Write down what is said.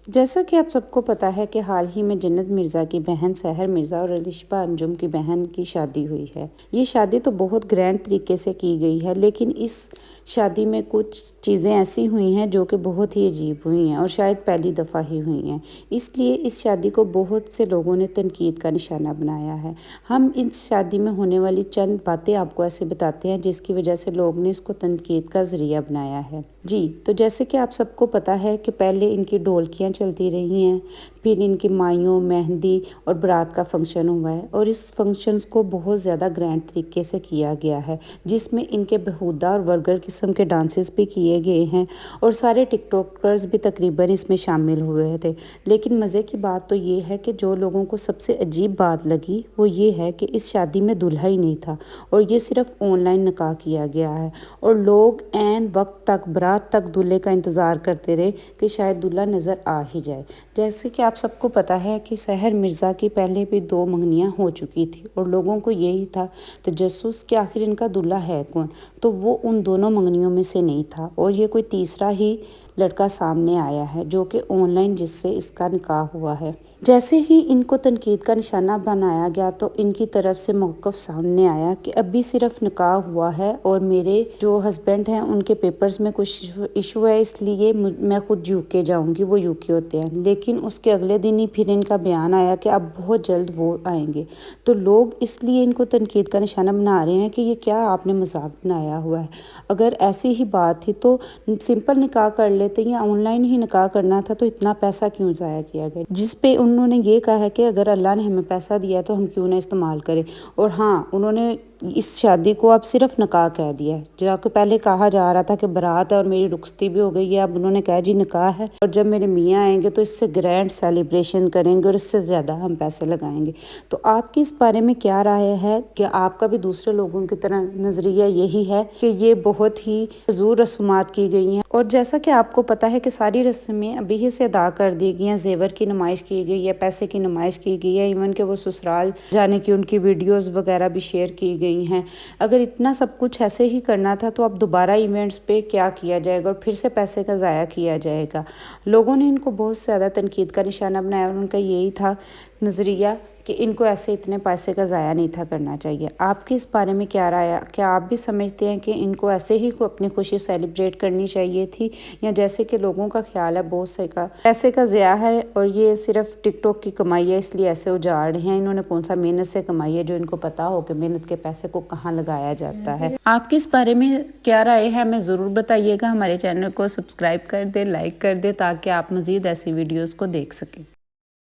जैसा कि आप सबको पता है कि हाल ही में जन्नत मिर्ज़ा की बहन सहर मिर्ज़ा और अलिशबा अंजुम की बहन की शादी हुई है। ये शादी तो बहुत ग्रैंड तरीके से की गई है, लेकिन इस शादी में कुछ चीज़ें ऐसी हुई हैं जो कि बहुत ही अजीब हुई हैं और शायद पहली दफ़ा ही हुई हैं। इसलिए इस शादी को बहुत से लोगों ने तनकीद का निशाना बनाया है। हम इस शादी में होने वाली चंद बातें आपको ऐसे बताते हैं जिसकी वजह से लोग ने इसको तनकीद का ज़रिया बनाया है। जी, तो जैसे कि आप सबको पता है कि पहले इनकी ढोलकियाँ चलती रही हैं, फिर इनकी माइयों, मेहंदी और बारात का फंक्शन हुआ है और इस फंक्शंस को बहुत ज़्यादा ग्रैंड तरीके से किया गया है, जिसमें इनके बेहुदा और वल्गर किस्म के डांसेस भी किए गए हैं और सारे टिकटॉकर्स भी तकरीबन इसमें शामिल हुए थे। लेकिन मज़े की बात तो ये है कि जो लोगों को सबसे अजीब बात लगी वो ये है कि इस शादी में दूल्हा ही नहीं था और ये सिर्फ ऑनलाइन निकाह किया गया है और लोग ऐन वक्त तक बारात तक दूल्हे का इंतज़ार करते रहे कि शायद दूल्हा नज़र आ ही जाए। जैसे कि आप सबको पता है कि सहर मिर्ज़ा की पहले भी 2 मंगनियाँ हो चुकी थी और लोगों को यही था तजस्सुस कि आखिर इनका दूल्हा है कौन, तो वो उन दोनों मंगनियों में से नहीं था और ये कोई तीसरा ही लड़का सामने आया है जो कि ऑनलाइन जिससे इसका निकाह हुआ है। जैसे ही इनको तनकीद का निशाना बनाया गया तो इनकी तरफ से मौक़िफ़ सामने आया कि अभी सिर्फ निकाह हुआ है और मेरे जो हस्बैंड हैं उनके पेपर्स में कुछ इशू है, इसलिए मैं ख़ुद यूके जाऊंगी, वो यूके होते हैं। लेकिन उसके अगले दिन ही फिर इनका बयान आया कि अब बहुत जल्द वो आएंगे। तो लोग इसलिए इनको तनकीद का निशाना बना रहे हैं कि ये क्या आपने मजाक बनाया हुआ है। अगर ऐसी ही बात थी तो सिंपल निकाह कर लेते या ऑनलाइन ही निकाह करना था, तो इतना पैसा क्यों ज़ाया किया गया। जिस पे उन्होंने ये कहा है कि अगर अल्लाह ने हमें पैसा दिया तो हम क्यों ना इस्तेमाल करें। और हाँ, उन्होंने इस शादी को अब सिर्फ निकाह कह दिया है, जो कि पहले कहा जा रहा था कि बारात है और मेरी रुखसती भी हो गई है। अब उन्होंने कहा जी निकाह है और जब मेरे मियाँ आएंगे तो इससे ग्रैंड सेलिब्रेशन करेंगे और इससे ज़्यादा हम पैसे लगाएंगे। तो आपकी इस बारे में क्या राय है कि आपका भी दूसरे लोगों की तरह नज़रिया यही है कि ये बहुत ही फ़िज़ूल रस्मात की गई हैं? और जैसा कि आपको पता है कि सारी रस्में अभी ही से अदा कर दी गई हैं, जेवर की नुमाइश की गई है, पैसे की नुमाइश की गई है, इवन कि वो ससुराल जाने की उनकी वीडियोस वगैरह भी शेयर की गई हैं। अगर इतना सब कुछ ऐसे ही करना था तो अब दोबारा इवेंट्स पे क्या किया जाएगा और फिर से पैसे का ज़ाया किया जाएगा। लोगों ने इनको बहुत ज़्यादा तनकीद का निशाना बनाया और उनका यही था नज़रिया कि इनको ऐसे इतने पैसे का ज़ाया नहीं था करना चाहिए। आपकी इस बारे में क्या राय है? क्या आप भी समझते हैं कि इनको ऐसे ही को अपनी खुशी सेलिब्रेट करनी चाहिए थी, या जैसे कि लोगों का ख्याल है बहुत से का पैसे का ज़ाया है और ये सिर्फ टिकटॉक की कमाई है इसलिए ऐसे उजाड़ रहे हैं। इन्होंने कौन सा मेहनत से कमाई है जो इनको पता हो कि मेहनत के पैसे को कहाँ लगाया जाता है। आपकी इस बारे में क्या राय है हमें ज़रूर बताइएगा। हमारे चैनल को सब्सक्राइब कर दे, लाइक कर दे ताकि आप मज़ीद ऐसी वीडियोज़ को देख सकें।